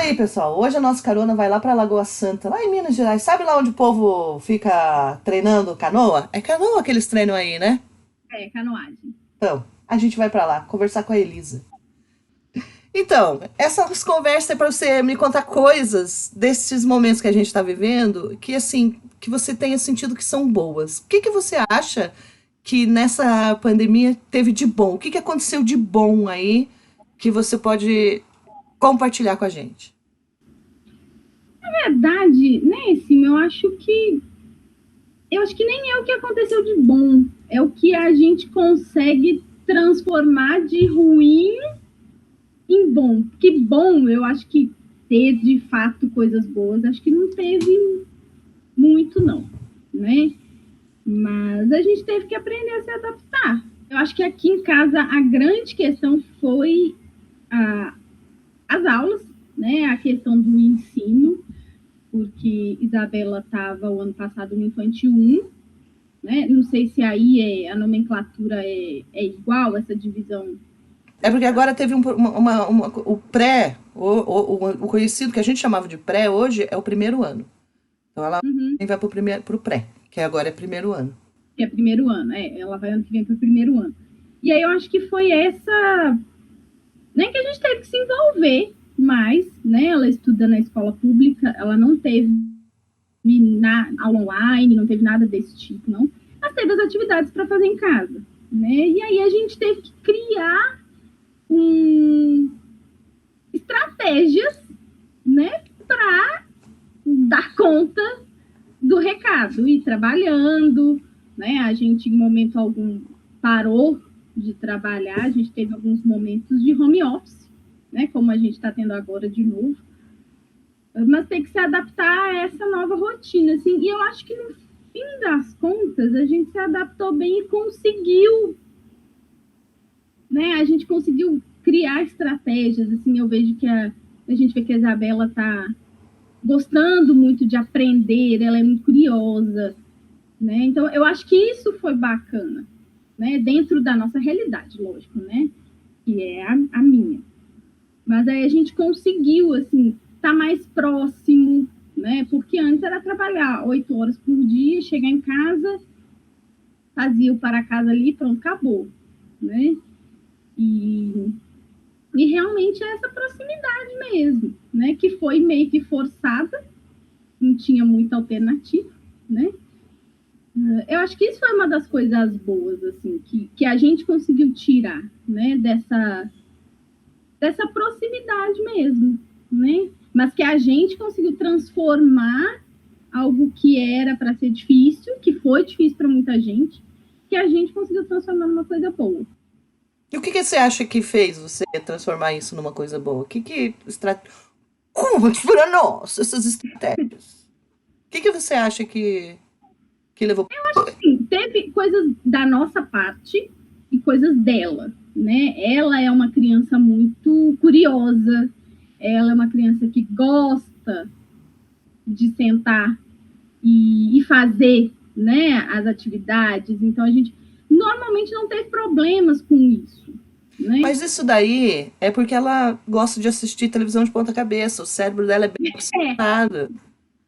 aí, pessoal. Hoje a nossa carona vai lá pra Lagoa Santa, lá em Minas Gerais. Sabe lá onde o povo fica treinando canoa? É canoa que eles treinam aí, né? É, canoagem. Então, a gente vai pra lá conversar com a Elisa. Então, essas conversas é pra você me contar coisas desses momentos que a gente tá vivendo, que assim, que você tenha sentido que são boas. O que que você acha que nessa pandemia teve de bom? O que que aconteceu de bom aí que você pode compartilhar com a gente? Na verdade, né, Sim, eu acho que nem é o que aconteceu de bom, é o que a gente consegue transformar de ruim em bom. Que bom, eu acho que ter de fato coisas boas, acho que não teve muito não, né? Mas a gente teve que aprender a se adaptar. Eu acho que aqui em casa a grande questão foi a, as aulas, né? A questão do ensino, porque Isabela estava o ano passado no Infantil 1, né? Não sei se aí a nomenclatura é igual, essa divisão. É porque Essa... agora teve o pré, o conhecido que a gente chamava de pré hoje é o primeiro ano. Então ela Uhum, vai pro pré, que agora é primeiro ano. que é primeiro ano, ela vai ano que vem para o primeiro ano. E aí eu acho que foi essa, nem que a gente teve que se envolver mais, né? Ela estuda na escola pública, ela não teve aula online, não teve nada desse tipo, não. Mas teve as atividades para fazer em casa, né? E aí a gente teve que criar um, estratégias, né, para dar conta do recado, ir trabalhando, né? A gente, em momento algum, parou de trabalhar, a gente teve alguns momentos de home office, né? Como a gente está tendo agora de novo, mas tem que se adaptar a essa nova rotina, assim. E eu acho que no fim das contas a gente se adaptou bem e conseguiu, né? A gente conseguiu criar estratégias, assim. Eu vejo que a gente vê que a Isabela está gostando muito de aprender, ela é muito curiosa, né? Então, eu acho que isso foi bacana, né? Dentro da nossa realidade, lógico, né? Que é a minha. Mas aí a gente conseguiu, assim, estar tá mais próximo, né? Porque antes era trabalhar 8 horas por dia, chegar em casa, fazia o para casa ali, pronto, acabou, né? E, e realmente é essa proximidade mesmo, né? Que foi meio que forçada, não tinha muita alternativa, né? Eu acho que isso foi uma das coisas boas, assim, que a gente conseguiu tirar, né, dessa proximidade mesmo, né? Mas que a gente conseguiu transformar algo que era para ser difícil, que foi difícil para muita gente, que a gente conseguiu transformar numa coisa boa. E o que que você acha que fez você transformar isso numa coisa boa? Conte para nós essas estratégias. O que que você acha que levou? Sim, teve coisas da nossa parte e coisas dela, né? Ela é uma criança muito curiosa, ela é uma criança que gosta de sentar e fazer, né, as atividades. Então a gente normalmente não teve problemas com isso, né? Mas isso daí é porque ela gosta de assistir televisão de ponta cabeça. O cérebro dela é bem É, oxigenado.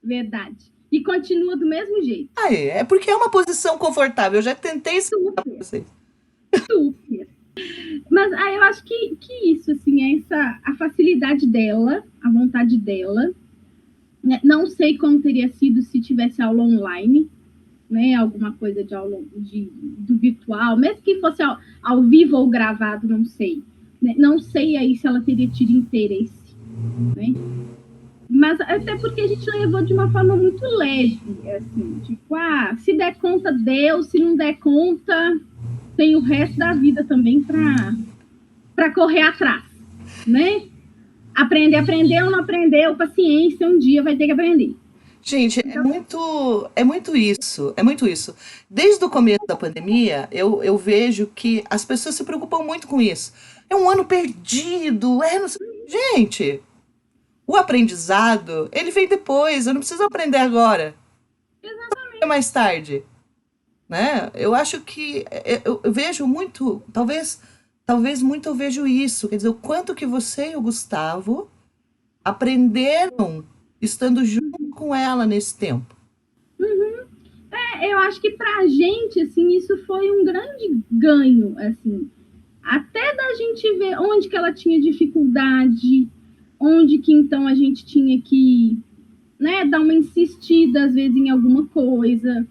verdade. E continua do mesmo jeito. Aí, é porque é uma posição confortável. Eu já tentei explicar pra Super, vocês. super. Mas aí eu acho que isso, assim, é a facilidade dela, a vontade dela. Né? Não sei como teria sido se tivesse aula online, né? Alguma coisa de aula do virtual, mesmo que fosse ao vivo ou gravado, não sei. Né? Não sei aí se ela teria tido interesse, né? Mas até porque a gente levou de uma forma muito leve, assim, tipo, se der conta, deu, se não der conta, tem o resto da vida também para correr atrás, né? Aprender, aprendeu, não aprendeu, paciência, um dia vai ter que aprender. Gente, Então, é muito isso, é muito isso. Desde o começo da pandemia, eu vejo que as pessoas se preocupam muito com isso. É um ano perdido, não sei... Gente, o aprendizado, ele vem depois, eu não preciso aprender agora, é mais tarde, né? Eu acho que eu vejo muito, talvez muito eu vejo isso, quer dizer, o quanto que você e o Gustavo aprenderam estando junto com ela nesse tempo. Eu acho que pra gente, assim, isso foi um grande ganho, assim, até da gente ver onde que ela tinha dificuldade, onde que então a gente tinha que, né, dar uma insistida às vezes em alguma coisa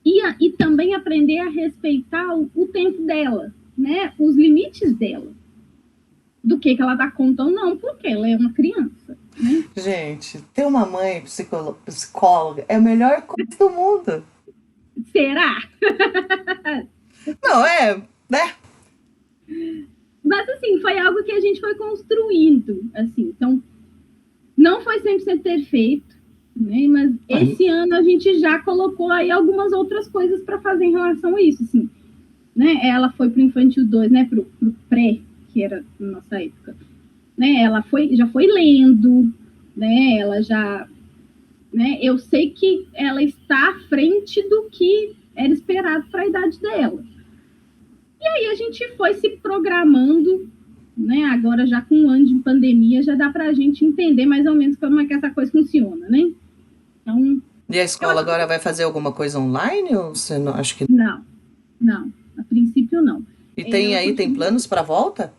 e também aprender a respeitar o tempo dela, né, os limites dela, do que ela dá conta ou não, porque ela é uma criança, né? Gente, ter uma mãe psicóloga é a melhor coisa do mundo. Será? Não, é, né? Mas assim, foi algo que a gente foi construindo, assim, então não foi 100% perfeito, né? Mas esse ano a gente já colocou aí algumas outras coisas para fazer em relação a isso, assim, né? Ela foi para o Infantil 2, né? Para o pré, que era na nossa época, né? Ela já foi lendo, né? Ela já, né? Eu sei que ela está à frente do que era esperado para a idade dela. E aí a gente foi se programando, né? Agora já com um ano de pandemia já dá para a gente entender mais ou menos como é que essa coisa funciona, né? Então, e a escola agora vai fazer alguma coisa online ou você não acho que não, a princípio não. e tem aí tem planos para volta?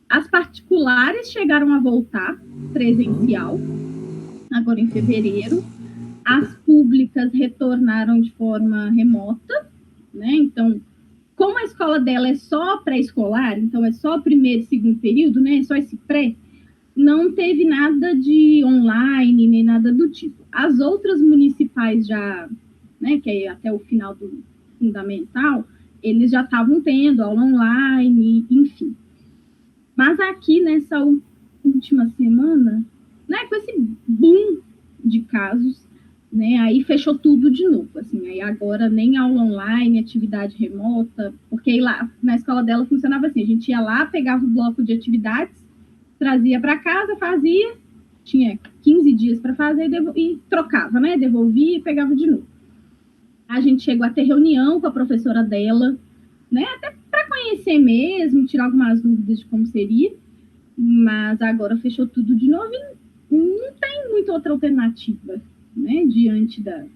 As particulares chegaram a voltar presencial agora em fevereiro. As públicas retornaram de forma remota, né? Então, como a escola dela é só pré-escolar, então é só primeiro e segundo período, né? É só esse pré, não teve nada de online, nem nada do tipo. As outras municipais já, né, que é até o final do fundamental, eles já estavam tendo aula online, enfim. Mas aqui, nessa última semana, né, com esse boom de casos, né, aí fechou tudo de novo, assim, aí agora nem aula online, atividade remota, porque aí lá na escola dela funcionava assim, a gente ia lá, pegava o bloco de atividades, trazia para casa, fazia, tinha 15 dias para fazer e trocava, né, devolvia e pegava de novo. A gente chegou a ter reunião com a professora dela, né, até para conhecer mesmo, tirar algumas dúvidas de como seria, mas agora fechou tudo de novo e não tem muita outra alternativa, né, diante da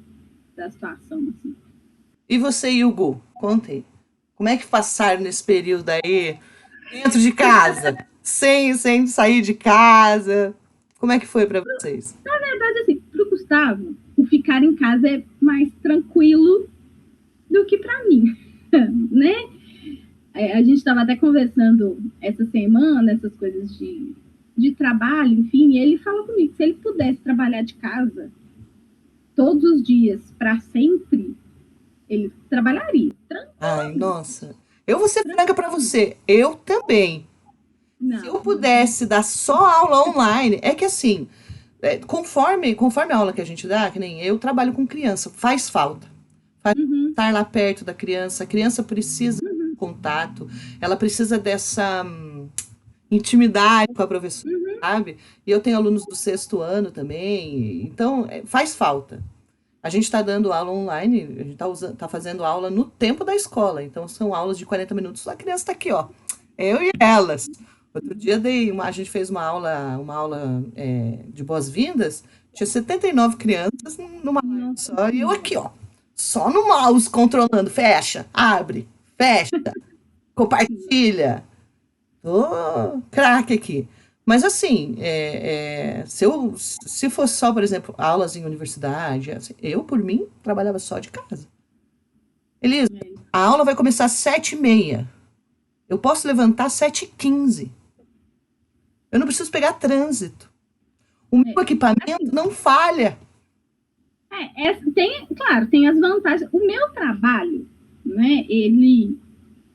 situação, assim. E você, Hugo, contem. Como é que passaram nesse período aí dentro de casa, sem sair de casa? Como é que foi para vocês? Na verdade, assim, pro Gustavo, o ficar em casa é mais tranquilo do que para mim, né? A gente estava até conversando essa semana, essas coisas de trabalho, enfim, e ele falou comigo que se ele pudesse trabalhar de casa todos os dias para sempre, ele trabalharia. Ai, nossa. Eu vou ser franca para você. Eu também. Se eu pudesse dar só aula online, é que assim, conforme a aula que a gente dá, que nem eu trabalho com criança, faz falta. Estar lá perto da criança, a criança precisa de contato, ela precisa dessa intimidade com a professora, sabe? E eu tenho alunos do sexto ano também, então faz falta. A gente está dando aula online, a gente tá fazendo aula no tempo da escola, então são aulas de 40 minutos, a criança está aqui, ó, eu e elas. Outro dia a gente fez uma aula de boas-vindas, tinha 79 crianças numa live só, e eu aqui, ó, só no mouse controlando, fecha, abre, fecha, compartilha. Tô craque aqui. Mas assim, se fosse só, por exemplo, aulas em universidade, assim, eu, por mim, trabalhava só de casa. Elisa, a aula vai começar às 7h30. Eu posso levantar às 7h15. Eu não preciso pegar trânsito. O meu equipamento não falha. Claro, tem as vantagens. O meu trabalho, né,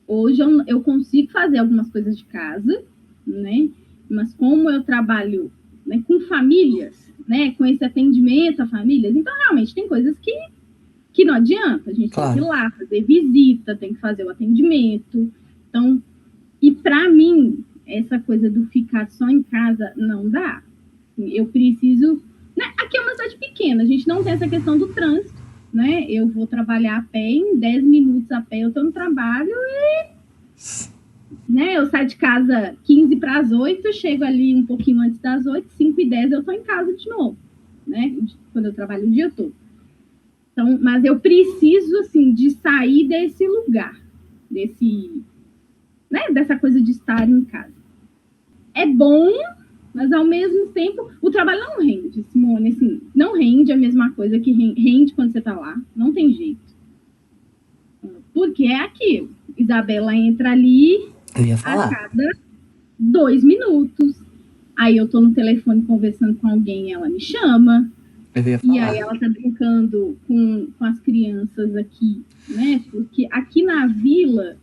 hoje eu consigo fazer algumas coisas de casa, né, mas como eu trabalho, né, com famílias, né, com esse atendimento a famílias, então realmente tem coisas que não adianta, a gente tem que ir lá fazer visita, tem que fazer o atendimento, então, e para mim, essa coisa do ficar só em casa não dá. Eu preciso, né, aqui é uma cidade pequena, a gente não tem essa questão do trânsito, né, eu vou trabalhar a pé, em 10 minutos a pé eu tô no trabalho e, né, né? Eu saio de casa 15 para as 8, chego ali um pouquinho antes das 8, 5h10 eu estou em casa de novo, né? Quando eu trabalho o dia todo. Então, mas eu preciso, assim, de sair desse lugar, né? Dessa coisa de estar em casa. É bom, mas ao mesmo tempo, o trabalho não rende, Simone, assim, não rende a mesma coisa que rende quando você está lá, não tem jeito. Porque é aquilo, Isabela entra ali a cada 2 minutos, aí eu tô no telefone conversando com alguém, ela me chama, e aí ela tá brincando com as crianças aqui, né, porque aqui na vila,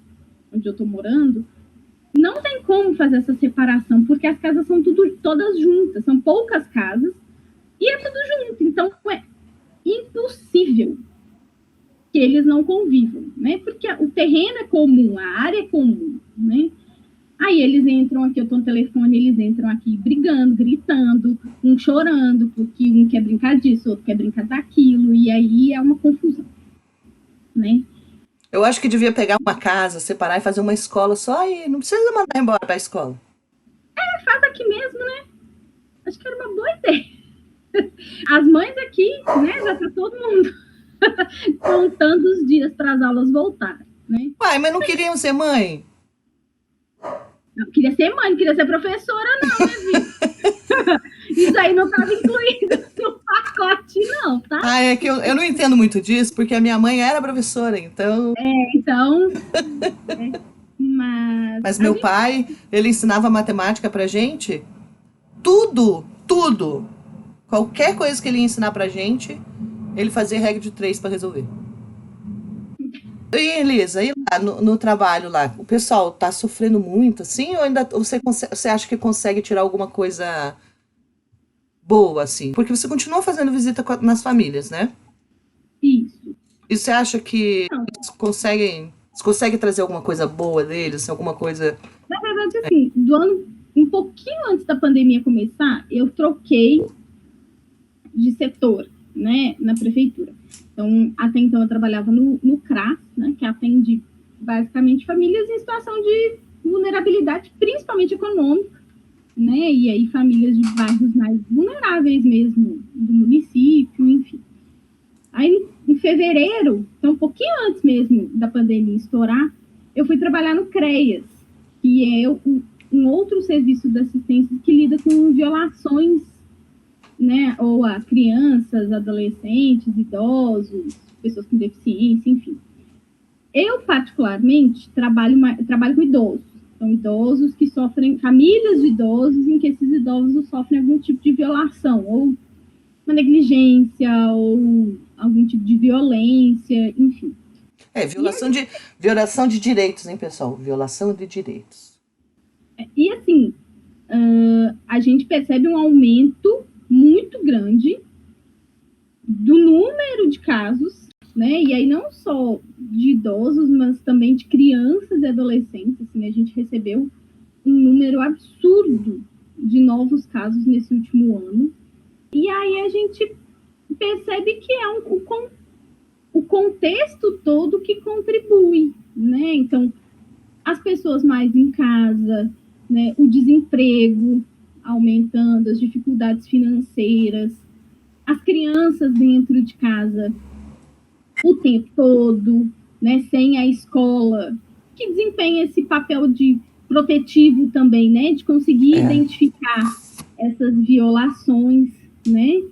onde eu tô morando, não tem como fazer essa separação, porque as casas são todas juntas, são poucas casas, e é tudo junto, então é impossível que eles não convivam, né? Porque o terreno é comum, a área é comum, né? Aí eles entram aqui, eu tô no telefone, eles entram aqui brigando, gritando, um chorando, porque um quer brincar disso, outro quer brincar daquilo, e aí é uma confusão, né? Eu acho que devia pegar uma casa, separar e fazer uma escola só aí, não precisa mandar embora para a escola. Faz aqui mesmo, né? Acho que era uma boa ideia. As mães aqui, né, já tá todo mundo contando os dias para as aulas voltarem, né? Uai, mas não queriam ser mãe? Não queria ser mãe, não queria ser professora, não, né, Vitor? Isso aí não estava incluído no pacote, não, tá? Ah, é que eu não entendo muito disso, porque a minha mãe era professora, então... Então... Mas meu pai, ele ensinava matemática pra gente, tudo. Qualquer coisa que ele ia ensinar pra gente, ele fazia regra de 3 para resolver. E Elisa, e lá no trabalho lá, o pessoal tá sofrendo muito, assim, ou ainda você acha que consegue tirar alguma coisa boa, assim? Porque você continua fazendo visita nas famílias, né? Isso. E você acha que eles conseguem trazer alguma coisa boa deles, alguma coisa... Na verdade, assim, um pouquinho antes da pandemia começar, eu troquei de setor, né, na prefeitura. Então, até então eu trabalhava no CRAS, né, que atende basicamente famílias em situação de vulnerabilidade, principalmente econômica, né, e aí famílias de bairros mais vulneráveis mesmo, do município, enfim. Aí, em fevereiro, então um pouquinho antes mesmo da pandemia estourar, eu fui trabalhar no CREAS, que é um outro serviço de assistência que lida com violações, né, ou a crianças, adolescentes, idosos, pessoas com deficiência, enfim. Eu, particularmente, trabalho com idosos. São idosos que sofrem, famílias de idosos em que esses idosos sofrem algum tipo de violação, ou uma negligência, ou algum tipo de violência, enfim. Violação de direitos, hein, pessoal? Violação de direitos. E, assim, a gente percebe um aumento muito grande do número de casos, né? E aí não só de idosos, mas também de crianças e adolescentes. Assim, a gente recebeu um número absurdo de novos casos nesse último ano. E aí a gente percebe que é o contexto todo que contribui, né? Então, as pessoas mais em casa, né? O desemprego aumentando, as dificuldades financeiras, as crianças dentro de casa o tempo todo, né? Sem a escola, que desempenha esse papel de protetivo também, né? De conseguir identificar essas violações, né?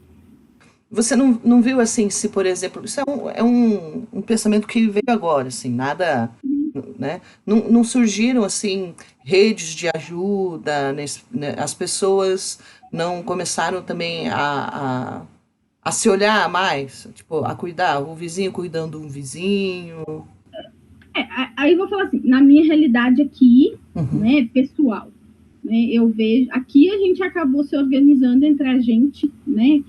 Você não viu, assim, se, por exemplo, isso é um pensamento que veio agora, assim, nada, né? Não surgiram, assim, redes de ajuda, né? As pessoas não começaram também a se olhar mais, tipo, a cuidar, o vizinho cuidando do vizinho. Aí eu vou falar assim, na minha realidade aqui, né, pessoal, né, eu vejo, aqui a gente acabou se organizando entre a gente, né,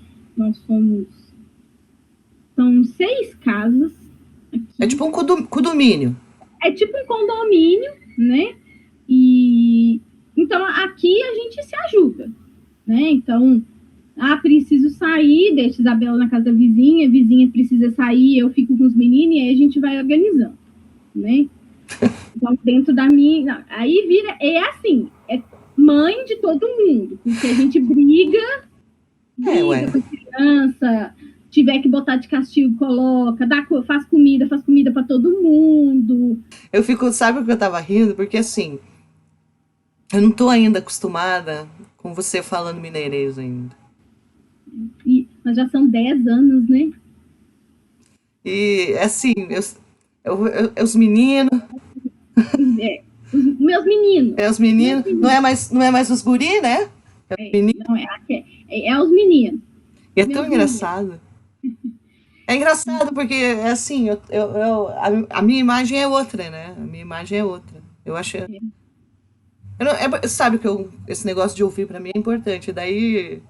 são 6 casas aqui. É tipo um condomínio. É tipo um condomínio, né, e então aqui a gente se ajuda, né, então, preciso sair, deixa Isabela na casa da vizinha, a vizinha precisa sair, eu fico com os meninos, e aí a gente vai organizando, né? Então, dentro da minha. Aí vira. É assim, é mãe de todo mundo, porque a gente briga Ué. com a criança, tiver que botar de castigo, coloca, faz comida para todo mundo. Eu fico, sabe o que eu tava rindo? Porque assim, eu não tô ainda acostumada com você falando mineirês ainda. Mas já são 10 anos, né? E assim, os meninos, É, os meus meninos. os meninos, não é mais os guri, né? Menino, Não, é os meninos. e é tão Meus meninos. engraçado. É engraçado porque, é assim, a minha imagem é outra, né? A minha imagem é outra. Eu acho. Eu não, sabe que esse negócio de ouvir pra mim é importante. Daí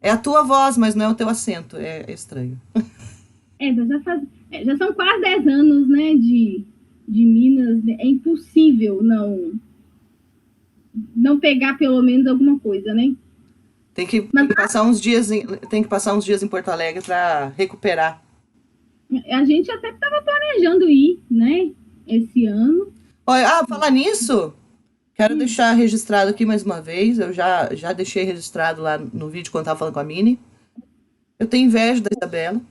é a tua voz, mas não é o teu acento. É estranho. Já são quase 10 anos, né, de Minas. É impossível não pegar pelo menos alguma coisa, né? Tem que passar uns dias em Porto Alegre pra recuperar. A gente até estava planejando ir, né, esse ano. Olha, falar nisso, quero deixar registrado aqui mais uma vez. Eu já deixei registrado lá no vídeo quando tava falando com a Mini. Eu tenho inveja da Isabela.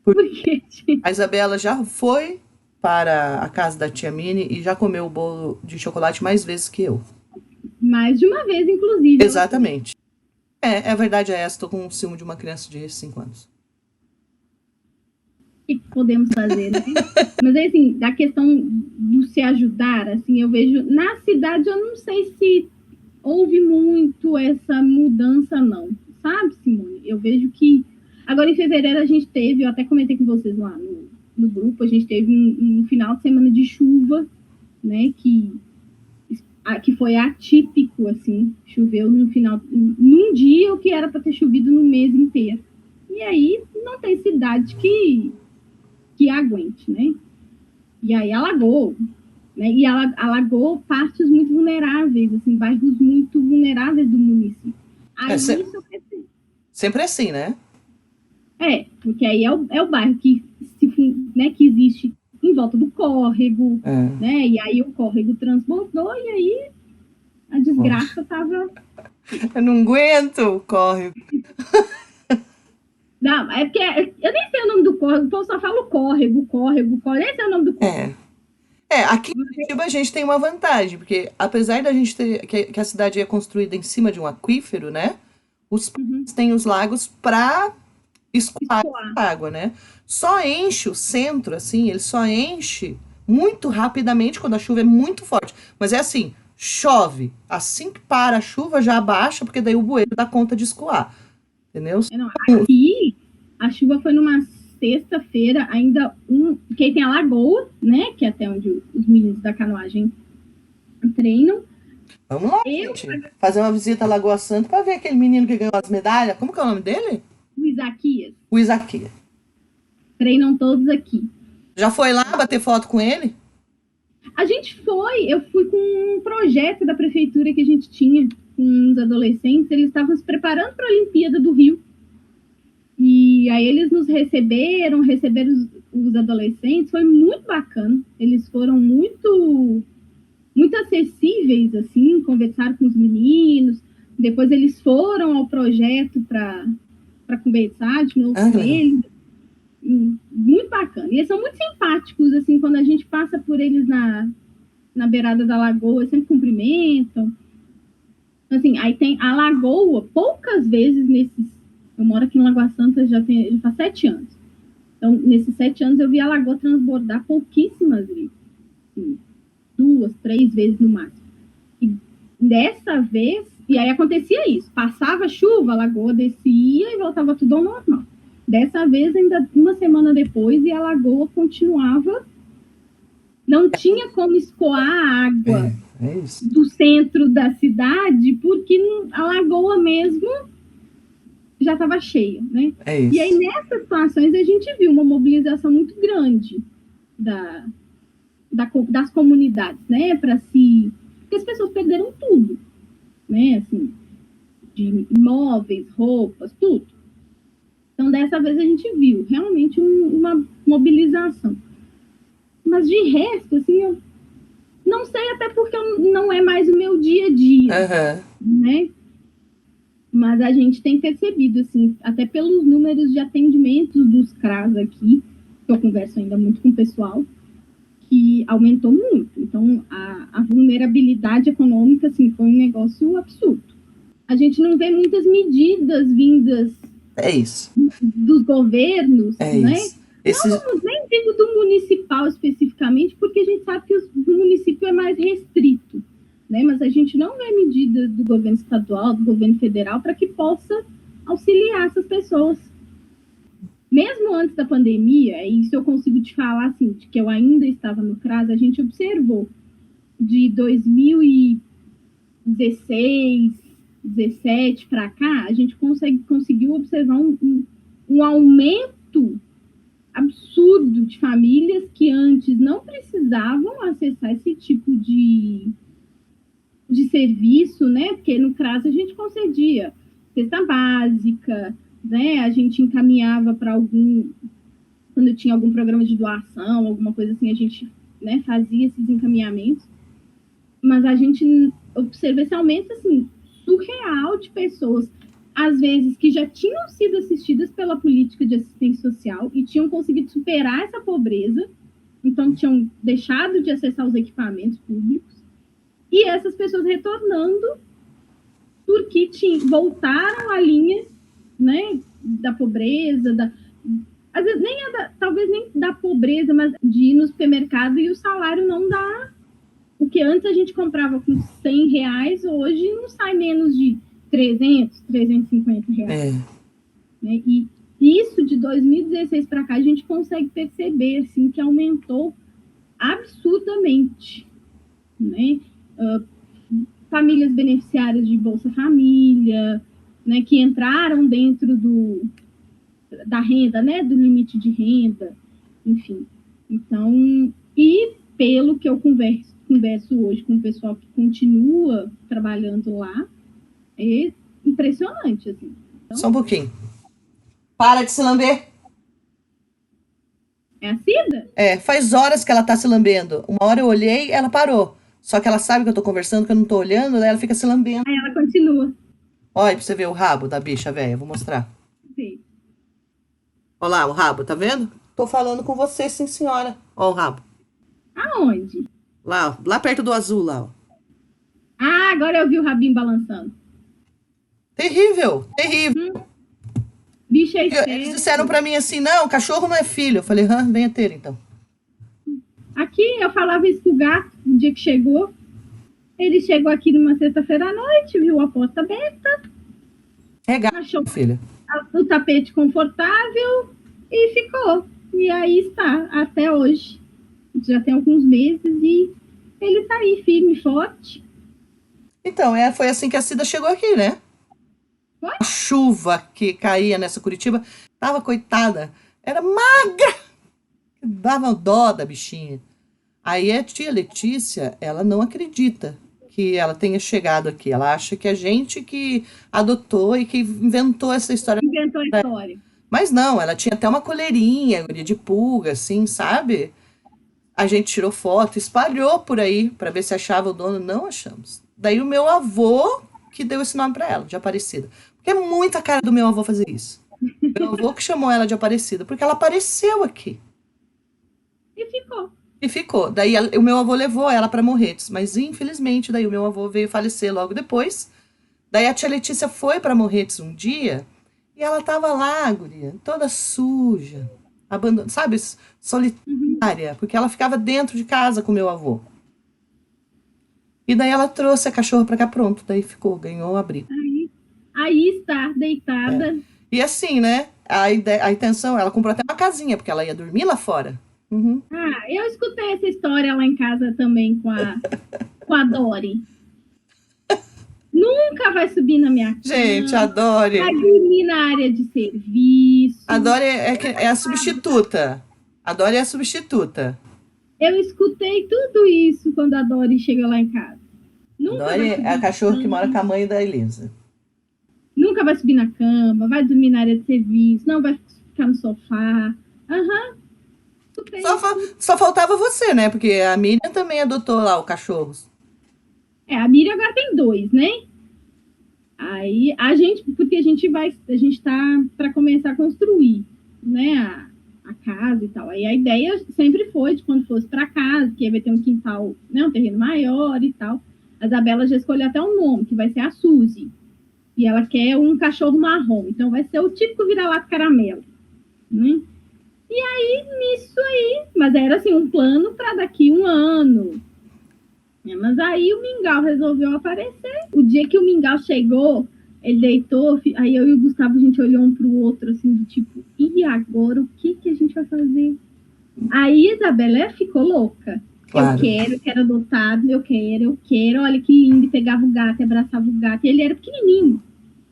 Porque A Isabela já foi para a casa da tia Mini e já comeu o bolo de chocolate mais vezes que eu. mais de uma vez, inclusive. Exatamente. A verdade é essa, tô com um ciúme de uma criança de 5 anos. O que podemos fazer, né? Mas assim, da questão do se ajudar, assim, eu vejo na cidade, eu não sei se houve muito essa mudança, não. Sabe, Simone? Eu vejo que agora em fevereiro a gente teve, eu até comentei com vocês lá no grupo, a gente teve um final de semana de chuva, né? Que foi atípico, assim, choveu num dia o que era para ter chovido no mês inteiro. E aí não tem cidade que aguente, né? E aí alagou, né? E alagou partes muito vulneráveis, assim, bairros muito vulneráveis do município. Aí isso sempre assim, né? Porque aí é o bairro que existe em volta do córrego, né? E aí o córrego transbordou e aí a desgraça tava. Eu não aguento o córrego. Não, é porque eu nem sei o nome do córrego, o povo só fala córrego, nem sei o nome do córrego. Aqui em Curitiba a gente tem uma vantagem, porque apesar da gente ter que a cidade é construída em cima de um aquífero, né? Os têm os lagos para escoar a água, né? Só enche o centro, assim, ele só enche muito rapidamente quando a chuva é muito forte. Mas é assim, chove, assim que para a chuva já abaixa, porque daí o bueiro dá conta de escoar. Entendeu? Aqui, a chuva foi numa sexta-feira, ainda porque tem a lagoa, né? Que é até onde os meninos da canoagem treinam. Vamos lá, gente. Fazer uma visita à Lagoa Santa para ver aquele menino que ganhou as medalhas. Como que é o nome dele? O Isaquias. O Isaquias. Treinam todos aqui. Já foi lá bater foto com ele? A gente foi, eu fui com um projeto da prefeitura que a gente tinha com uns adolescentes, eles estavam se preparando para a Olimpíada do Rio. E aí eles nos receberam os adolescentes, foi muito bacana. Eles foram muito acessíveis, assim, conversaram com os meninos. Depois eles foram ao projeto para conversar de novo com eles. Muito bacana. E eles são muito simpáticos, assim, quando a gente passa por eles na beirada da lagoa, sempre cumprimentam. Assim, aí tem a lagoa, poucas vezes eu moro aqui em Lagoa Santa já faz 7 anos. Então, nesses 7 anos eu vi a lagoa transbordar pouquíssimas vezes. Assim, 2, 3 vezes no máximo. E dessa vez, e aí acontecia isso, passava chuva, a lagoa descia e voltava tudo ao normal. Dessa vez, ainda uma semana depois, e a lagoa continuava. Não tinha como escoar a água do centro da cidade, porque a lagoa mesmo já estava cheia, né? E aí, nessas situações, a gente viu uma mobilização muito grande das comunidades, né? Porque as pessoas perderam tudo, né? Assim, de imóveis, roupas, tudo. Então, dessa vez a gente viu realmente uma mobilização. Mas de resto, assim, eu não sei, até porque não é mais o meu dia a dia, né? Mas a gente tem percebido, assim, até pelos números de atendimentos dos CRAS aqui, que eu converso ainda muito com o pessoal, que aumentou muito. Então, a vulnerabilidade econômica, assim, foi um negócio absurdo. A gente não vê muitas medidas vindas dos governos, né? Não, nem digo do municipal especificamente, porque a gente sabe que o município é mais restrito, né? Mas a gente não vê medidas do governo estadual, do governo federal, para que possa auxiliar essas pessoas. Mesmo antes da pandemia, isso eu consigo te falar, assim, de que eu ainda estava no CRAS, a gente observou de 2016, 17 para cá, a gente conseguiu observar um aumento absurdo de famílias que antes não precisavam acessar esse tipo de serviço, né? Porque no CRAS a gente concedia cesta básica, né? A gente encaminhava para quando tinha algum programa de doação, alguma coisa assim, a gente, né, fazia esses encaminhamentos. Mas a gente observa esse aumento, assim, surreal de pessoas, às vezes, que já tinham sido assistidas pela política de assistência social e tinham conseguido superar essa pobreza, então tinham deixado de acessar os equipamentos públicos, e essas pessoas retornando porque voltaram à linha, né, da pobreza, às vezes talvez nem da pobreza, mas de ir no supermercado e o salário não dá. O que antes a gente comprava com R$100, hoje não sai menos de 300, 350 reais. Né? E isso de 2016 para cá a gente consegue perceber assim, que aumentou absurdamente. Né? Famílias beneficiárias de Bolsa Família, né, que entraram dentro da renda, né, do limite de renda, enfim. Então, e pelo que eu converso hoje com o pessoal que continua trabalhando lá, é impressionante, assim. Então, só um pouquinho. Para de se lamber. É a Cida? Faz horas que ela tá se lambendo. Uma hora eu olhei, ela parou. Só que ela sabe que eu tô conversando, que eu não tô olhando, daí ela fica se lambendo. Aí ela continua. Olha pra você ver o rabo da bicha velha, vou mostrar. Sim. Olha lá o rabo, tá vendo? Tô falando com você, sim senhora. Olha o rabo. Aonde? Lá perto do azul, lá. Ó. Ah, agora eu vi o rabinho balançando. Terrível, terrível. Bicho é esperto. Eles disseram pra mim assim, não, cachorro não é filho. Eu falei, venha ter então. Aqui eu falava isso com o gato, no dia que chegou. Ele chegou aqui numa sexta-feira à noite, viu a porta aberta. É gato, achou filha. O tapete confortável e ficou. E aí está, até hoje. Já tem alguns meses e ele tá aí, firme e forte. Então, foi assim que a Cida chegou aqui, né? Foi? A chuva que caía nessa Curitiba, tava coitada, era magra, dava dó da bichinha. Aí a tia Letícia, ela não acredita que ela tenha chegado aqui, ela acha que a gente que adotou e que inventou essa história. Inventou a história. Mas não, ela tinha até uma coleirinha de pulga, assim, sabe? A gente tirou foto, espalhou por aí para ver se achava o dono, não achamos. Daí o meu avô que deu esse nome para ela, de Aparecida. Porque é muita cara do meu avô fazer isso. Meu avô que chamou ela de Aparecida, porque ela apareceu aqui. E ficou. Daí o meu avô levou ela para Morretes, mas infelizmente daí o meu avô veio falecer logo depois. Daí a tia Letícia foi para Morretes um dia e ela tava lá, guria, toda suja, abandonada, sabe, solitária, porque ela ficava dentro de casa com o meu avô. E daí ela trouxe a cachorra para cá, pronto, daí ganhou o abrigo. Aí está, deitada. E assim, né, a intenção, ela comprou até uma casinha, porque ela ia dormir lá fora. Uhum. Eu escutei essa história lá em casa também com a Dori. Nunca vai subir na minha cama. Gente, a Dori. Vai dormir na área de serviço. A Dori é a substituta. A Dori é a substituta. Eu escutei tudo isso quando a Dori chegou lá em casa. Nunca Dori é a cachorra que mora com a mãe da Elisa. Nunca vai subir na cama, vai dormir na área de serviço, não vai ficar no sofá. escutei Só, só faltava você, né? Porque a Miriam também adotou lá o cachorro. A Miriam agora tem 2, né? Aí porque a gente tá para começar a construir, né, a casa e tal. Aí a ideia sempre foi de quando fosse para casa, que aí vai ter um quintal, né, um terreno maior e tal. A Isabela já escolheu até um nome, que vai ser a Suzy. E ela quer um cachorro marrom, então vai ser o típico vira-lata caramelo, né? E aí, nisso aí, mas era assim, um plano para daqui 1 ano. Mas aí o Mingau resolveu aparecer. O dia que o Mingau chegou, ele deitou, aí eu e o Gustavo, a gente olhou um pro outro, assim, de tipo, e agora, o que a gente vai fazer? Aí a Isabela ficou louca. Claro. Eu quero adotado, eu quero, olha que lindo, pegava o gato, abraçava o gato, e ele era pequenininho,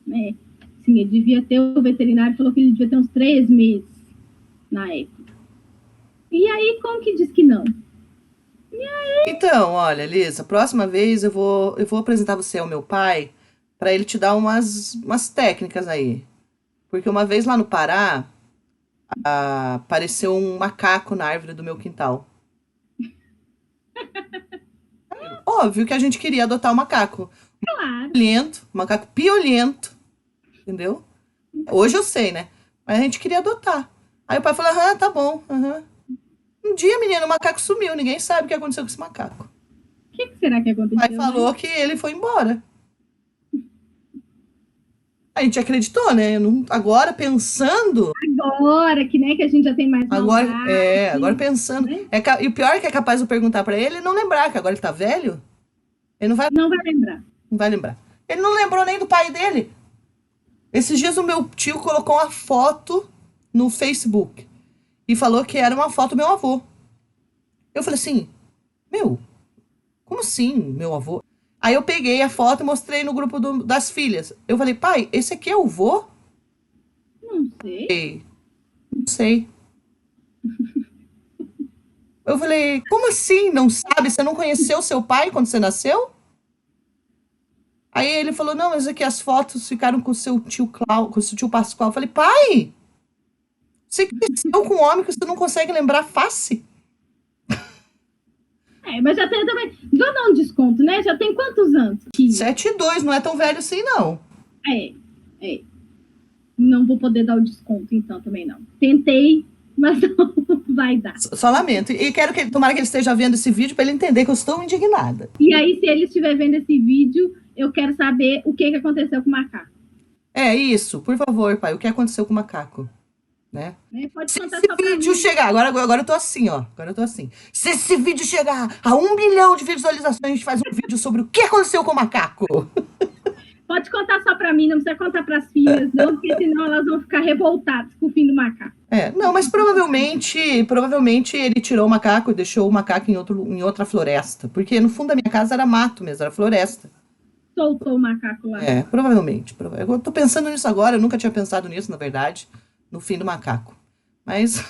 né? Assim, ele devia ter, o veterinário falou que ele devia ter uns 3 meses na época. E aí, como que diz que não? Então, olha, Lisa, próxima vez eu vou apresentar você ao meu pai para ele te dar umas técnicas aí. Porque uma vez lá no Pará, apareceu um macaco na árvore do meu quintal. Óbvio que a gente queria adotar o macaco. Claro. Macaco piolento, entendeu? Hoje eu sei, né? Mas a gente queria adotar. Aí o pai falou, tá bom, aham. Um dia, menino, o macaco sumiu, ninguém sabe o que aconteceu com esse macaco. O que será que O aconteceu? pai falou que ele foi embora. A gente acreditou, né? Agora pensando. Agora que, né, que a gente já tem mais Agora, maldade, agora pensando. né? E o pior é que é capaz de eu perguntar pra ele e não lembrar, que agora ele tá velho. Ele Não vai lembrar. não vai lembrar. Ele não lembrou nem do pai dele. Esses dias o meu tio colocou uma foto no Facebook e falou que era uma foto do meu avô. Eu falei assim, meu, como assim, meu avô? Aí eu peguei a foto e mostrei no grupo das filhas. Eu falei, pai, esse aqui é o vô? Não sei. Não sei. Eu falei, como assim? Não sabe? Você não conheceu seu pai quando você nasceu? Aí ele falou, não, mas aqui as fotos ficaram com o seu tio Cláudio, com o seu tio Pascoal. Eu falei, pai, você cresceu com um homem que você não consegue lembrar face? Mas já tem também. Vou dar um desconto, né? Já tem quantos anos? 7,2, não é tão velho assim, não. É. Não vou poder dar o desconto, então, também não. Tentei, mas não vai dar. Só lamento. E quero que tomara que ele esteja vendo esse vídeo para ele entender que eu estou indignada. E aí, se ele estiver vendo esse vídeo, eu quero saber o que aconteceu com o macaco. É isso, por favor, pai. O que aconteceu com o macaco? Né? Pode Se contar esse só pra vídeo mim. chegar, agora eu tô assim, ó. Agora eu tô assim. Se esse vídeo chegar a 1 milhão de visualizações, a gente faz um vídeo sobre o que aconteceu com o macaco. Pode contar só pra mim, não precisa contar pras filhas, não, porque senão elas vão ficar revoltadas com o fim do macaco. Não, mas provavelmente ele tirou o macaco e deixou o macaco em outra floresta. Porque no fundo da minha casa era mato mesmo, era floresta. Soltou o macaco lá. Provavelmente. Eu tô pensando nisso agora, eu nunca tinha pensado nisso, na verdade, no fim do macaco. Mas.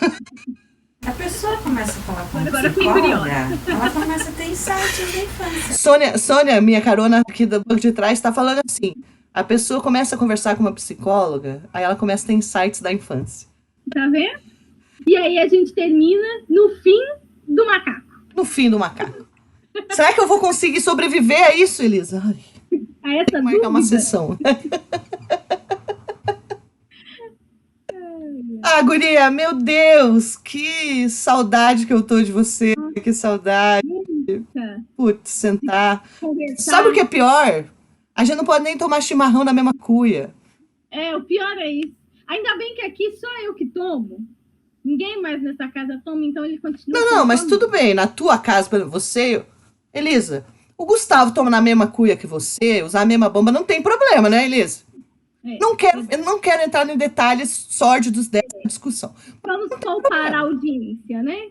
A pessoa começa a falar com Agora a fiquei psicóloga, curiosa. ela começa a ter insights da infância. Sônia, minha carona aqui do banco de trás, está falando assim: a pessoa começa a conversar com uma psicóloga, aí ela começa a ter insights da infância. Tá vendo? E aí a gente termina no fim do macaco. No fim do macaco. Será que eu vou conseguir sobreviver a isso, Elisa? Ai, A essa tem que marcar uma dúvida. sessão. Guria, meu Deus, que saudade que eu tô de você, que saudade. Putz, sentar. Conversar. Sabe o que é pior? A gente não pode nem tomar chimarrão na mesma cuia. O pior é isso. Ainda bem que aqui só eu que tomo. Ninguém mais nessa casa toma, então ele continua. Não, mas tudo bem. Na tua casa, por exemplo, você, Elisa, o Gustavo toma na mesma cuia que você, usar a mesma bomba, não tem problema, né, Elisa? Eu não quero entrar em detalhes sórdidos dessa discussão. Vamos poupar a audiência, né?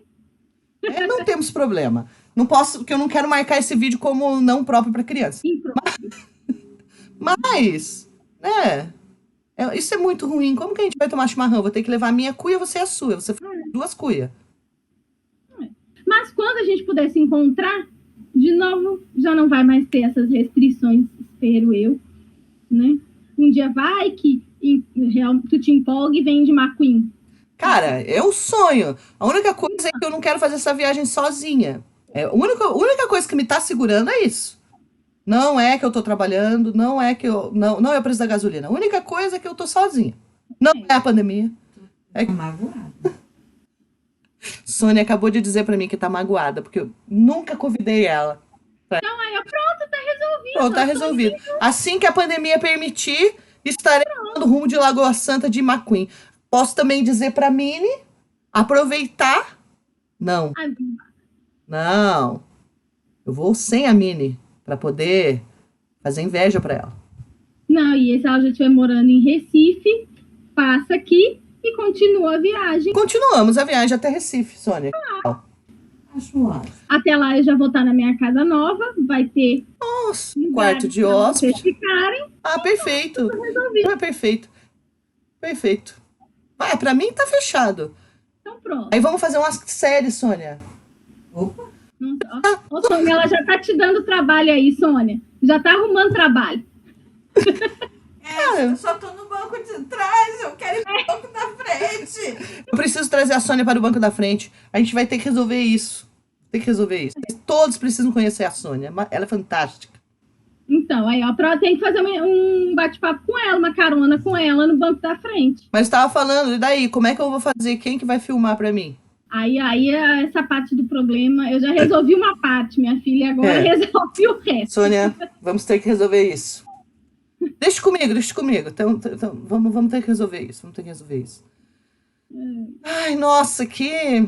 Não temos problema. Não posso, porque eu não quero marcar esse vídeo como não próprio para criança. Mas, né? Isso é muito ruim. Como que a gente vai tomar chimarrão? Eu vou ter que levar a minha cuia, você a sua. Você faz 2 cuias. Mas quando a gente puder se encontrar, de novo, já não vai mais ter essas restrições, espero eu, né? Um dia vai que tu te empolga e vem de McQueen. Cara, é um sonho. A única coisa é que eu não quero fazer essa viagem sozinha. A única coisa que me tá segurando é isso. Não é que eu tô trabalhando, não é que eu. Não é o preço da gasolina. A única coisa é que eu tô sozinha. Não é a pandemia. Magoada. Sônia acabou de dizer pra mim que tá magoada, porque eu nunca convidei ela. Então, aí, pronto, tá resolvido. Pronto, tá resolvido. Assim que a pandemia permitir, estarei no rumo de Lagoa Santa de McQueen. Posso também dizer pra Mini aproveitar. Não, não. Eu vou sem a Mini pra poder fazer inveja pra ela. Não, e se ela já estiver morando em Recife, passa aqui e continua a viagem. Continuamos a viagem até Recife, Sônia. Acho ótimo. Até lá eu já vou estar na minha casa nova, vai ter Nossa, lugares quarto de pra vocês hóspede. ficarem. Ah, perfeito. Resolvido. É perfeito. Perfeito. Ah, pra mim tá fechado. Então pronto. Aí vamos fazer uma série, Sônia. Opa. Nossa, ó, Sônia, ela já tá te dando trabalho aí, Sônia. Já tá arrumando trabalho. Eu só tô no banco de trás, eu quero ir pro banco da frente. Eu preciso trazer a Sônia para o banco da frente. A gente vai ter que resolver isso. Tem que resolver isso. Todos precisam conhecer a Sônia. Ela é fantástica. Então, aí, ó, tem que fazer um bate-papo com ela, uma carona com ela no banco da frente. Mas estava falando, e daí? Como é que eu vou fazer? Quem que vai filmar para mim? Aí, essa parte do problema, eu já resolvi uma parte, minha filha, agora resolve o resto. Sônia, vamos ter que resolver isso. Deixa comigo. Então, vamos ter que resolver isso. Ai, nossa, que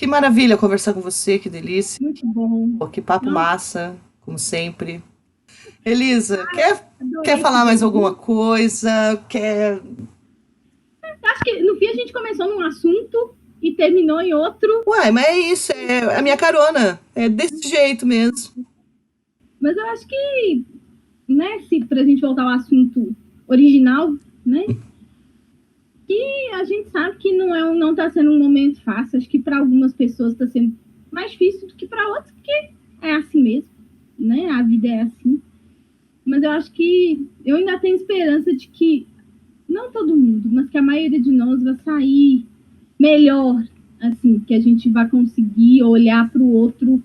maravilha conversar com você, que delícia. Muito bom. Pô, que papo massa, como sempre. Elisa, Adorei. quer falar mais alguma coisa? Acho que no fim a gente começou num assunto e terminou em outro. Uai, mas é isso, é a minha carona. É desse jeito mesmo. Mas eu acho que, né, pra gente voltar ao assunto original, né, que a gente sabe que não tá sendo um momento fácil. Acho que para algumas pessoas tá sendo mais difícil do que para outras, porque é assim mesmo, né, a vida é assim. Mas eu acho que eu ainda tenho esperança de que, não todo mundo, mas que a maioria de nós vai sair melhor, assim, que a gente vai conseguir olhar para o outro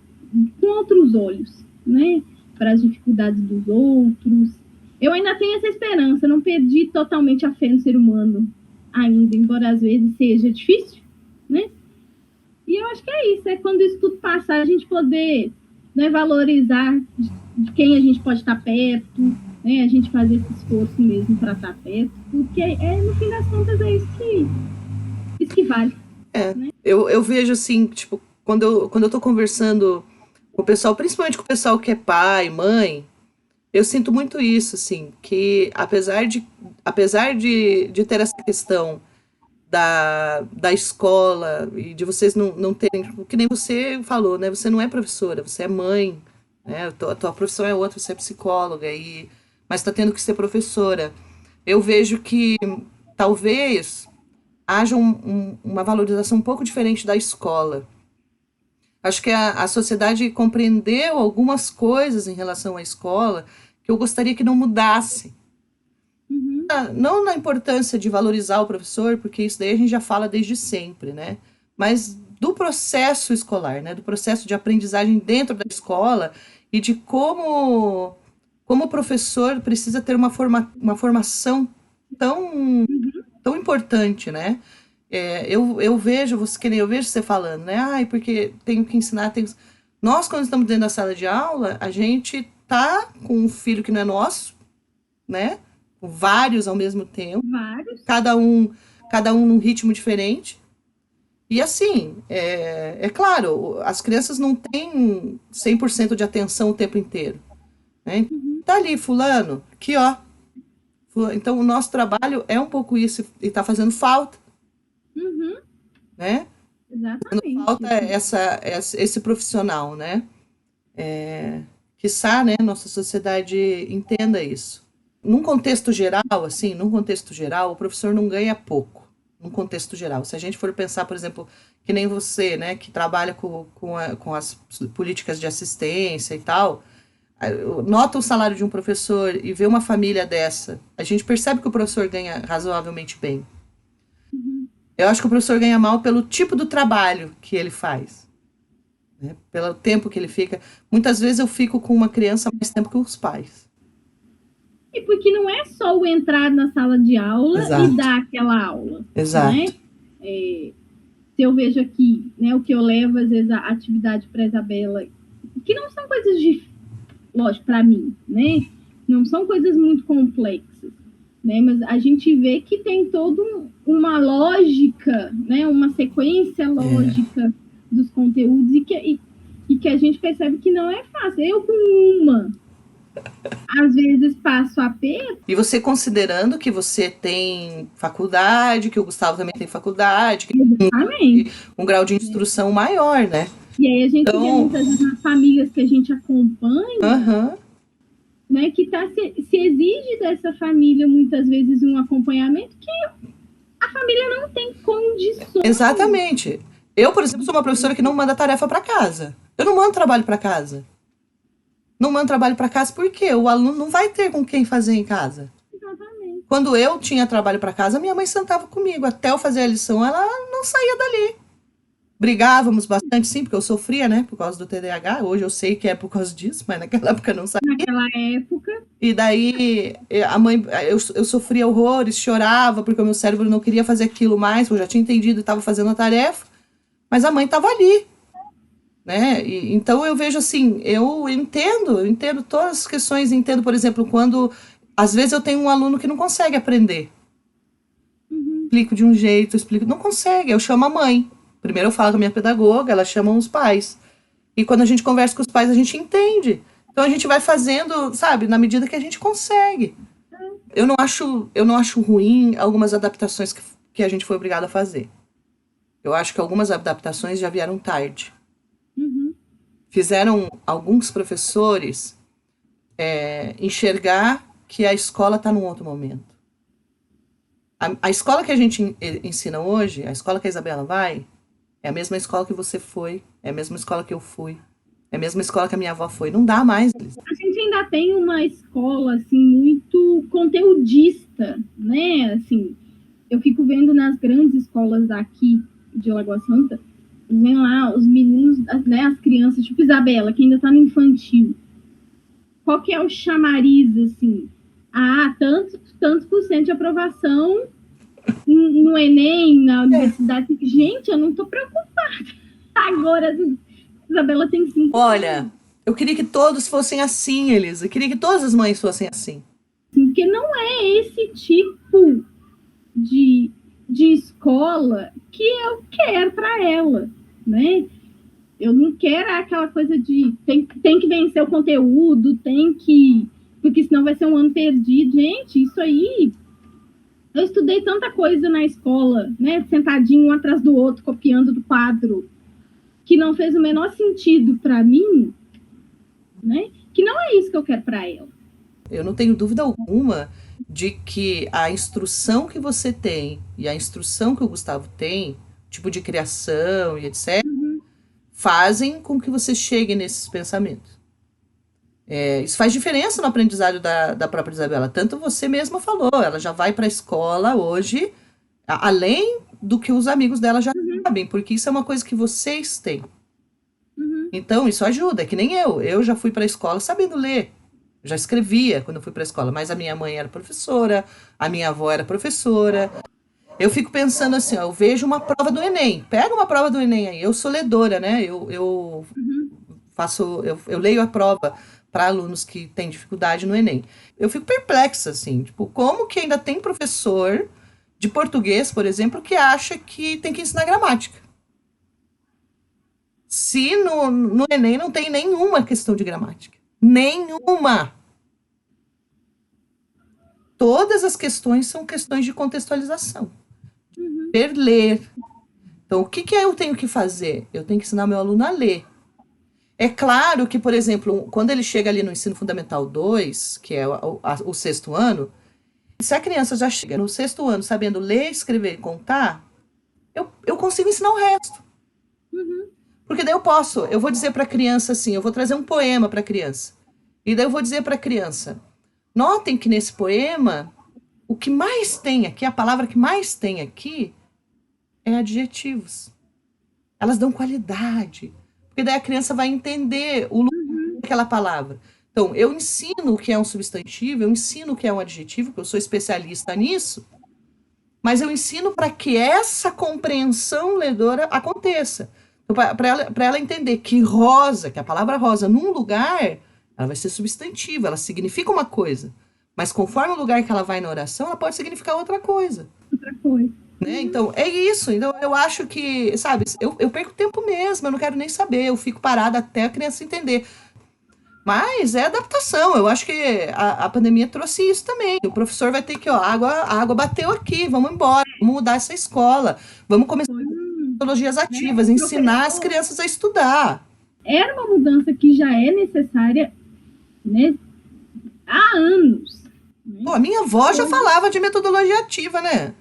com outros olhos, né? Para as dificuldades dos outros. Eu ainda tenho essa esperança, não perdi totalmente a fé no ser humano ainda, embora às vezes seja difícil, né? E eu acho que é isso, é quando isso tudo passar, a gente poder, né, valorizar de quem a gente pode estar perto, né? A gente fazer esse esforço mesmo para estar perto, porque no fim das contas é isso que vale. Né? Eu vejo assim, tipo, quando eu tô conversando com o pessoal, principalmente com o pessoal que é pai, mãe, eu sinto muito isso, assim, que apesar de ter essa questão da escola e de vocês não terem, que nem você falou, né? Você não é professora, você é mãe, né? A tua profissão é outra, você é psicóloga, mas está tendo que ser professora. Eu vejo que talvez haja uma valorização um pouco diferente da escola. Acho que a sociedade compreendeu algumas coisas em relação à escola que eu gostaria que não mudasse. Uhum. Não na importância de valorizar o professor, porque isso daí a gente já fala desde sempre, né? Mas do processo escolar, né? Do processo de aprendizagem dentro da escola e de como o professor precisa ter uma formação tão importante, né? Eu vejo você falando, né? Ai, porque tenho que ensinar. Nós, quando estamos dentro da sala de aula, a gente tá com um filho que não é nosso, né? Vários ao mesmo tempo. Vários. Cada um num ritmo diferente. E assim, é claro, as crianças não têm 100% de atenção o tempo inteiro. Né? Tá ali, fulano, aqui, ó. Então, o nosso trabalho é um pouco isso e tá fazendo falta. Uhum. Né? Exatamente. Falta esse profissional, né? Quiçá, né, nossa sociedade entenda isso. Num contexto geral, o professor não ganha pouco. Num contexto geral. Se a gente for pensar, por exemplo, que nem você, né, que trabalha com as políticas de assistência e tal, nota o salário de um professor e vê uma família dessa, a gente percebe que o professor ganha razoavelmente bem. Eu acho que o professor ganha mal pelo tipo do trabalho que ele faz, né? Pelo tempo que ele fica. Muitas vezes eu fico com uma criança mais tempo que os pais. E porque não é só o entrar na sala de aula Exato. e dar aquela aula, Exato. né? Se eu vejo aqui, né, o que eu levo, às vezes, a atividade para a Isabela, que não são coisas de, lógico, para mim, né? Não são coisas muito complexas, né? Mas a gente vê que tem toda uma lógica, né? Uma sequência lógica dos conteúdos e que a gente percebe que não é fácil. Eu com uma, às vezes passo aperto. E você considerando que você tem faculdade, que o Gustavo também tem faculdade, que tem um grau de instrução maior, né? E aí a gente vê muitas vezes nas famílias que a gente acompanha, né, que se exige dessa família muitas vezes um acompanhamento que a família não tem condições. Exatamente. Eu, por exemplo, sou uma professora que não manda tarefa para casa. Eu não mando trabalho para casa. Não mando trabalho para casa porque o aluno não vai ter com quem fazer em casa. Exatamente. Quando eu tinha trabalho para casa, minha mãe sentava comigo. Até eu fazer a lição, ela não saía dali. Brigávamos bastante, sim, porque eu sofria, né, por causa do TDAH. Hoje eu sei que é por causa disso, mas naquela época eu não sabia. Naquela época. E daí a mãe, eu sofria horrores, chorava, porque o meu cérebro não queria fazer aquilo mais, eu já tinha entendido e estava fazendo a tarefa, mas a mãe estava ali, né? Então eu vejo assim, eu entendo todas as questões, entendo, por exemplo, quando às vezes eu tenho um aluno que não consegue aprender. Explico de um jeito, não consegue, eu chamo a mãe. Primeiro eu falo com a minha pedagoga, ela chama os pais. E quando a gente conversa com os pais, a gente entende. Então a gente vai fazendo, sabe, na medida que a gente consegue. Eu não acho ruim algumas adaptações que a gente foi obrigado a fazer. Eu acho que algumas adaptações já vieram tarde. Fizeram alguns professores enxergar que a escola está num outro momento. A escola que a gente ensina hoje, a escola que a Isabela vai, é a mesma escola que você foi, é a mesma escola que eu fui, é a mesma escola que a minha avó foi. Não dá mais. A gente ainda tem uma escola, assim, muito conteudista, né? Assim, eu fico vendo nas grandes escolas daqui de Lagoa Santa, vem lá os meninos, né, as crianças, tipo Isabela, que ainda tá no infantil. Qual que é o chamariz, assim? Tantos por cento de aprovação no Enem, na universidade. Gente, eu não tô preocupada. Agora, Isabela tem 5 anos. Olha, eu queria que todos fossem assim, Elisa. Eu queria que todas as mães fossem assim. Porque não é esse tipo de escola que eu quero para ela, né? Eu não quero aquela coisa de tem que vencer o conteúdo, porque senão vai ser um ano perdido. Gente, isso aí... Eu estudei tanta coisa na escola, né? Sentadinho um atrás do outro, copiando do quadro, que não fez o menor sentido para mim, né? Que não é isso que eu quero para ela. Eu não tenho dúvida alguma de que a instrução que você tem e a instrução que o Gustavo tem, tipo de criação e etc., fazem com que você chegue nesses pensamentos. Isso faz diferença no aprendizado da própria Isabela. Tanto você mesma falou, ela já vai para a escola hoje, além do que os amigos dela já sabem, porque isso é uma coisa que vocês têm. Então, isso ajuda, é que nem eu. Eu já fui para a escola sabendo ler. Já escrevia quando eu fui para a escola, mas a minha mãe era professora, a minha avó era professora. Eu fico pensando assim, eu vejo uma prova do Enem. Pega uma prova do Enem aí. Eu sou ledora, né? Eu leio a prova para alunos que têm dificuldade no Enem. Eu fico perplexa, assim, tipo, como que ainda tem professor de português, por exemplo, que acha que tem que ensinar gramática? Se no Enem não tem nenhuma questão de gramática. Nenhuma! Todas as questões são questões de contextualização. Ler. Então, o que eu tenho que fazer? Eu tenho que ensinar meu aluno a ler. É claro que, por exemplo, quando ele chega ali no ensino fundamental 2, que é o 6º ano, se a criança já chega no 6º ano sabendo ler, escrever e contar, eu consigo ensinar o resto. Porque daí eu vou dizer para a criança assim, eu vou trazer um poema para a criança. E daí eu vou dizer para a criança, notem que nesse poema, o que mais tem aqui, a palavra que mais tem aqui, é adjetivos. Elas dão qualidade. Porque daí a criança vai entender o lugar daquela palavra. Então, eu ensino o que é um substantivo, eu ensino o que é um adjetivo, porque eu sou especialista nisso, mas eu ensino para que essa compreensão ledora aconteça. Então, para ela entender que rosa, que a palavra rosa, num lugar, ela vai ser substantiva, ela significa uma coisa. Mas conforme o lugar que ela vai na oração, ela pode significar outra coisa. Outra coisa. Né? Então, é isso. Então, eu acho que, sabe, eu perco tempo mesmo, eu não quero nem saber, eu fico parada até a criança entender. Mas é adaptação, eu acho que a pandemia trouxe isso também. O professor vai ter que, ó, a água bateu aqui, vamos embora, vamos mudar essa escola, vamos começar metodologias ativas, ensinar as crianças a estudar. Era uma mudança que já é necessária, né, há anos. Né? Pô, a minha avó já falava de metodologia ativa, né?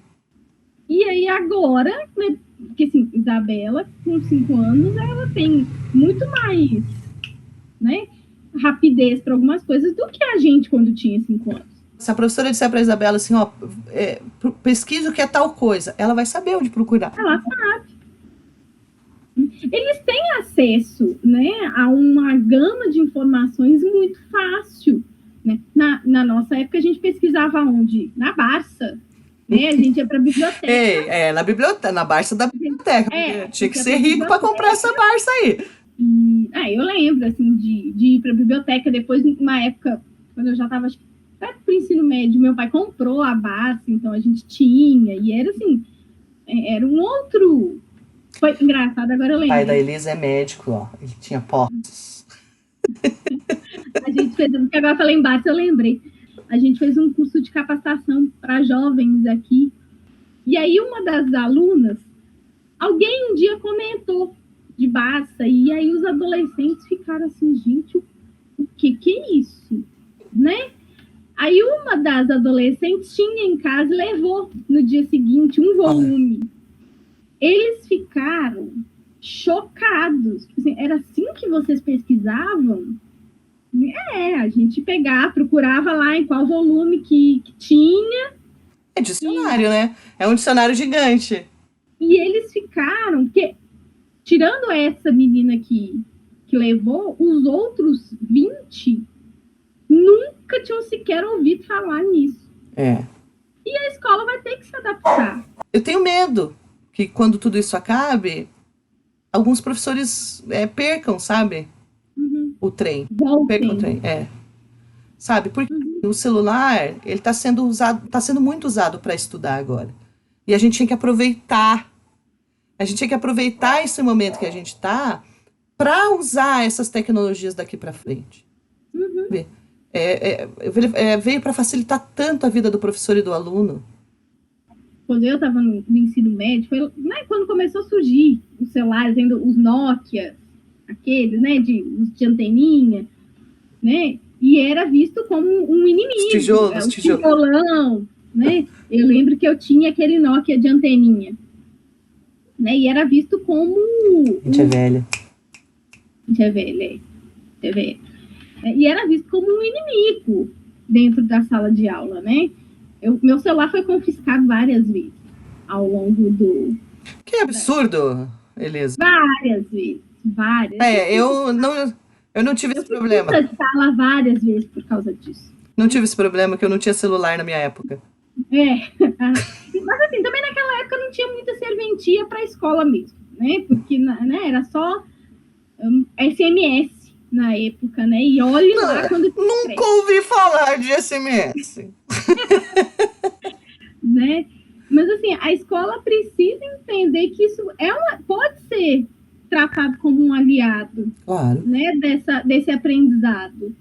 E aí agora, né, porque assim, Isabela, com 5 anos, ela tem muito mais, né, rapidez para algumas coisas do que a gente quando tinha 5 anos. Se a professora disser para a Isabela assim, ó, pesquisa o que é tal coisa, ela vai saber onde procurar. Ela sabe. Eles têm acesso, né, a uma gama de informações muito fácil. Né? Na nossa época, a gente pesquisava onde? Na Barça. Né? A gente ia para a biblioteca. Na biblioteca, na Barça da biblioteca. Tinha que ser rico para comprar essa Barça aí. Eu lembro, assim, de ir para a biblioteca. Depois, numa época, quando eu já estava perto do ensino médio, meu pai comprou a Barça, então a gente tinha. E era assim, era um outro... Foi engraçado, agora eu lembro. O pai da Elisa é médico, ó. Ele tinha postos. A gente fez, porque agora eu falei em Barça, eu lembrei. A gente fez um curso de capacitação para jovens aqui. E aí, uma das alunas, alguém um dia comentou de Barça, e aí os adolescentes ficaram assim, gente, o que é isso? Né? Aí uma das adolescentes tinha em casa e levou no dia seguinte um volume. Eles ficaram chocados. Assim, era assim que vocês pesquisavam? A gente procurava lá em qual volume que tinha. É dicionário, né? É um dicionário gigante. E eles ficaram, porque, tirando essa menina que levou, os outros 20 nunca tinham sequer ouvido falar nisso. E a escola vai ter que se adaptar. Eu tenho medo que quando tudo isso acabe, alguns professores percam, sabe? O trem. Percam o trem, Sabe? Porque o celular, ele está sendo muito usado para estudar agora. E a gente tinha que aproveitar. A gente tinha que aproveitar esse momento que a gente está para usar essas tecnologias daqui para frente. Veio para facilitar tanto a vida do professor e do aluno. Quando eu estava no ensino médio, foi quando começou a surgir os celulares, os Nokia, aqueles, né, de anteninha, né, e era visto como um inimigo. Os tijolão, né, eu lembro que eu tinha aquele Nokia de anteninha, né, e era visto como... A gente é velha. E era visto como um inimigo dentro da sala de aula, né. Meu celular foi confiscado várias vezes ao longo do... Que absurdo, Elisa. Várias vezes. Eu não tive esse problema. Eu fui sala várias vezes por causa disso. Não tive esse problema, que eu não tinha celular na minha época. Mas assim, também naquela época não tinha muita serventia para a escola mesmo, né? Porque era só SMS na época, né? E olhe lá quando... Nunca ouvi falar de SMS. Né? Mas assim, a escola precisa entender que isso pode ser tratado como um aliado, claro, né, desse aprendizado.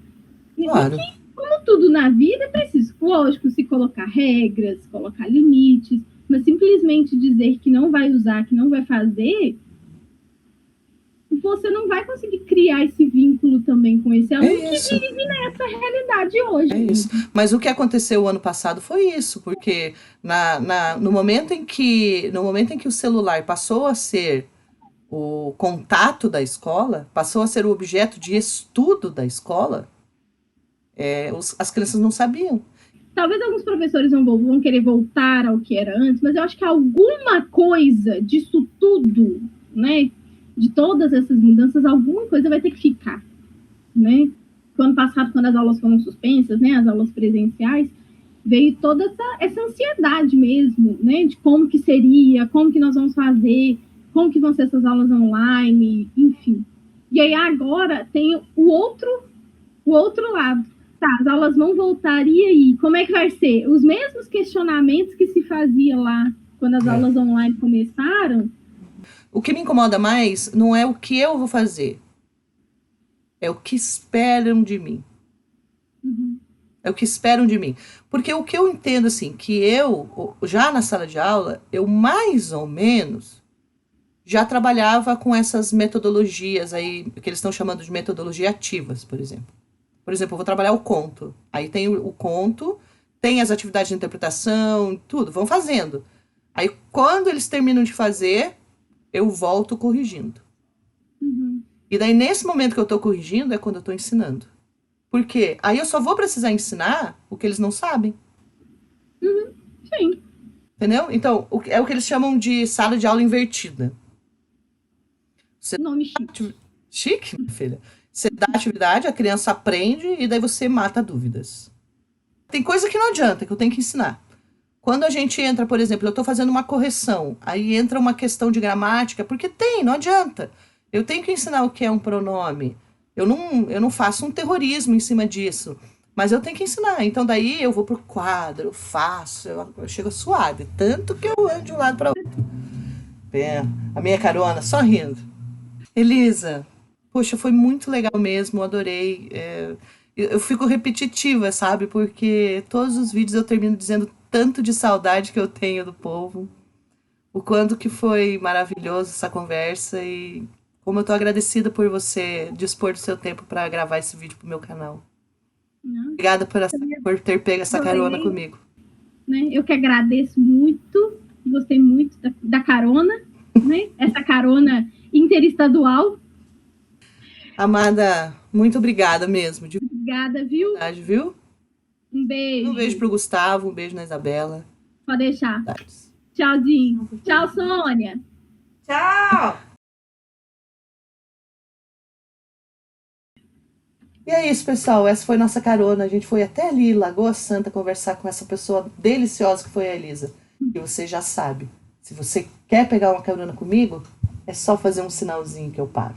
Claro. E como tudo na vida, é preciso, lógico, se colocar regras, colocar limites, mas simplesmente dizer que não vai usar, que não vai fazer, você não vai conseguir criar esse vínculo também com esse aluno que vive nessa realidade hoje. É isso. Mas o que aconteceu o ano passado foi isso, porque no momento em que o celular passou a ser o contato da escola, passou a ser o objeto de estudo da escola, as crianças não sabiam. Talvez alguns professores vão querer voltar ao que era antes, mas eu acho que alguma coisa disso tudo, né, de todas essas mudanças, alguma coisa vai ter que ficar, né? No ano passado, quando as aulas foram suspensas, né, as aulas presenciais, veio toda essa ansiedade mesmo, né, de como que seria, como que nós vamos fazer, como que vão ser essas aulas online, enfim. E aí agora tem o outro lado. Tá, as aulas vão voltar, e aí? Como é que vai ser? Os mesmos questionamentos que se fazia lá quando as aulas online começaram. O que me incomoda mais não é o que eu vou fazer, é o que esperam de mim. Uhum. É o que esperam de mim. Porque o que eu entendo, assim, que eu, já na sala de aula, eu mais ou menos já trabalhava com essas metodologias aí, que eles estão chamando de metodologia ativas, por exemplo. Por exemplo, eu vou trabalhar o conto. Aí tem o conto, tem as atividades de interpretação, tudo, vão fazendo. Aí, quando eles terminam de fazer, eu volto corrigindo. Uhum. E daí, nesse momento que eu estou corrigindo, é quando eu estou ensinando. Por quê? Aí eu só vou precisar ensinar o que eles não sabem. Uhum. Sim. Entendeu? Então, é o que eles chamam de sala de aula invertida. Você Nome chique. Chique, minha filha. Você dá atividade, a criança aprende e daí você mata dúvidas. Tem coisa que não adianta, que eu tenho que ensinar. Quando a gente entra, por exemplo, eu estou fazendo uma correção, aí entra uma questão de gramática, porque não adianta. Eu tenho que ensinar o que é um pronome. Eu não faço um terrorismo em cima disso, mas eu tenho que ensinar. Então daí eu vou pro quadro, eu faço, eu chego suave, tanto que eu ando de um lado para outro. A minha carona, só rindo. Elisa, poxa, foi muito legal mesmo, eu adorei. Eu fico repetitiva, sabe? Porque todos os vídeos eu termino dizendo tanto de saudade que eu tenho do povo, o quanto que foi maravilhoso essa conversa e como eu tô agradecida por você dispor do seu tempo para gravar esse vídeo pro meu canal. Não, Obrigada por ter pego essa carona comigo. né? Eu que agradeço muito, gostei muito da carona, né? Essa carona interestadual. Amada, muito obrigada mesmo, de Obrigada, viu? verdade, viu? Um beijo. Um beijo pro Gustavo, um beijo na Isabela. Pode deixar. Saudades. Tchauzinho. Tchau, Sônia. Tchau! E é isso, pessoal. Essa foi nossa carona. A gente foi até ali, Lagoa Santa, conversar com essa pessoa deliciosa que foi a Elisa. E você já sabe. Se você quer pegar uma carona comigo, é só fazer um sinalzinho que eu paro.